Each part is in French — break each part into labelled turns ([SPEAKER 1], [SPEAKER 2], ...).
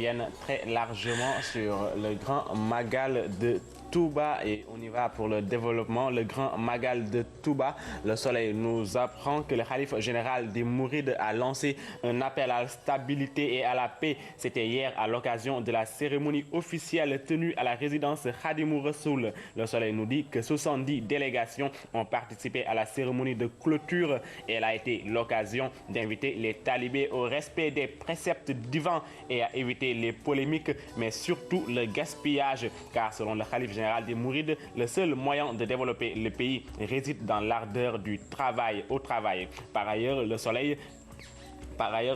[SPEAKER 1] Viennent très largement sur le grand Magal de Touba et on y va pour le développement. Le grand Magal de Touba, le Soleil nous apprend que le Khalife général des Mourides a lancé un appel à la stabilité et à la paix. C'était hier à l'occasion de la cérémonie officielle tenue à la résidence Khadimou Rassoul. Le Soleil nous dit que 70 délégations ont participé à la cérémonie de clôture et elle a été l'occasion d'inviter les talibés au respect des préceptes divins et à éviter les polémiques, mais surtout le gaspillage, car selon le Khalife général des Mourides, le seul moyen de développer le pays réside dans l'ardeur du travail au travail. Par ailleurs,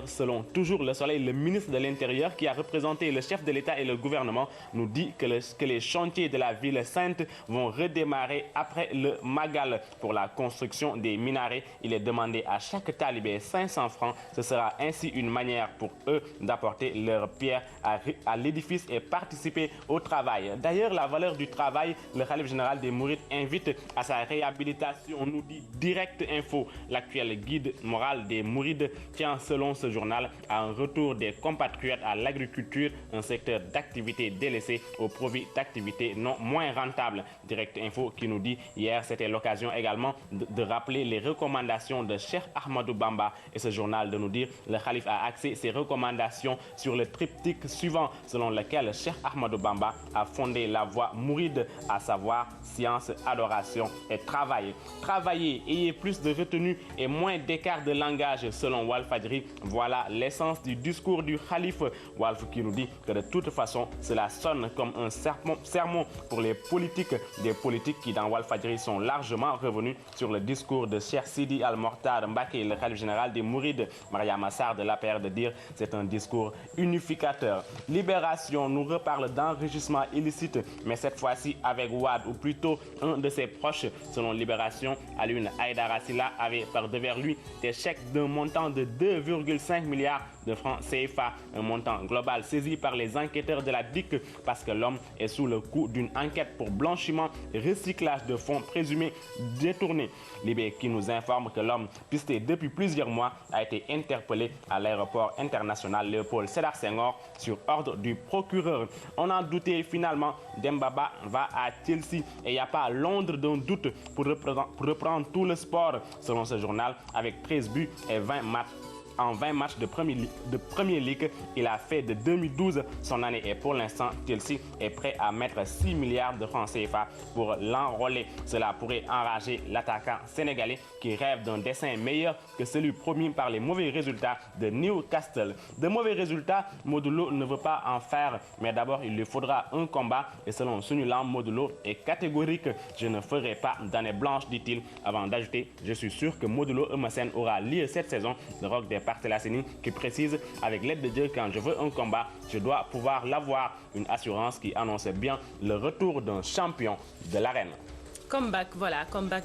[SPEAKER 1] selon toujours le Soleil, le ministre de l'Intérieur qui a représenté le chef de l'État et le gouvernement nous dit que les chantiers de la ville sainte vont redémarrer après le Magal. Pour la construction des minarets, il est demandé à chaque talibé 500 francs. Ce sera ainsi une manière pour eux d'apporter leur pierre à l'édifice et participer au travail. D'ailleurs, la valeur du travail, le Khalife général des Mourides invite à sa réhabilitation, nous dit Direct Info. L'actuel guide moral des Mourides tient selon ce journal, à un retour des compatriotes à l'agriculture, un secteur d'activité délaissé au profit d'activités non moins rentables. Direct Info qui nous dit hier, c'était l'occasion également de rappeler les recommandations de Cheikh Ahmadou Bamba et ce journal de nous dire le Khalife a axé ses recommandations sur le triptyque suivant selon lequel Cheikh Ahmadou Bamba a fondé la voie mouride, à savoir science, adoration et travail. Travailler, ayez plus de retenue et moins d'écart de langage selon Walfadjri. Voilà l'essence du discours du Khalife. Walf qui nous dit que de toute façon, cela sonne comme un sermon pour les politiques, des politiques qui dans Walfadjri sont largement revenus sur le discours de Cheikh Sidi Al-Mokhtar Mbacké, le Khalife général des Mourides. Mariama Sarr de l'APR de dire c'est un discours unificateur. Libération nous reparle d'enrichissement illicite, mais cette fois-ci avec Wade, ou plutôt un de ses proches. Selon Libération, Alioune Aïdara Sylla avait par devers lui des chèques d'un montant de 2,5 milliards de francs CFA, un montant global saisi par les enquêteurs de la DIC parce que l'homme est sous le coup d'une enquête pour blanchiment et recyclage de fonds présumés détournés. Libé qui nous informe que l'homme, pisté depuis plusieurs mois, a été interpellé à l'aéroport international Léopold Sédar Senghor sur ordre du procureur. On en doutait finalement, Dembaba va à Chelsea et il n'y a pas l'ombre d'un doute pour reprendre tout le sport, selon ce journal, avec 13 buts et 20 matchs. En 20 matchs de Premier League, il a fait de 2012 son année et pour l'instant, Chelsea est prêt à mettre 6 milliards de francs CFA pour l'enrôler. Cela pourrait enrager l'attaquant sénégalais qui rêve d'un destin meilleur que celui promis par les mauvais résultats de Newcastle. De mauvais résultats, Modulo ne veut pas en faire, mais d'abord il lui faudra un combat et selon Sunulam, Modulo est catégorique. Je ne ferai pas d'année blanche, dit-il, avant d'ajouter, je suis sûr que Modulo Eumeu aura lieu cette saison. Le Rock des Parcelles qui précise avec l'aide de Dieu, quand je veux un combat, je dois pouvoir l'avoir. Une assurance qui annonce bien le retour d'un champion de l'arène.
[SPEAKER 2] Comeback, voilà, comeback.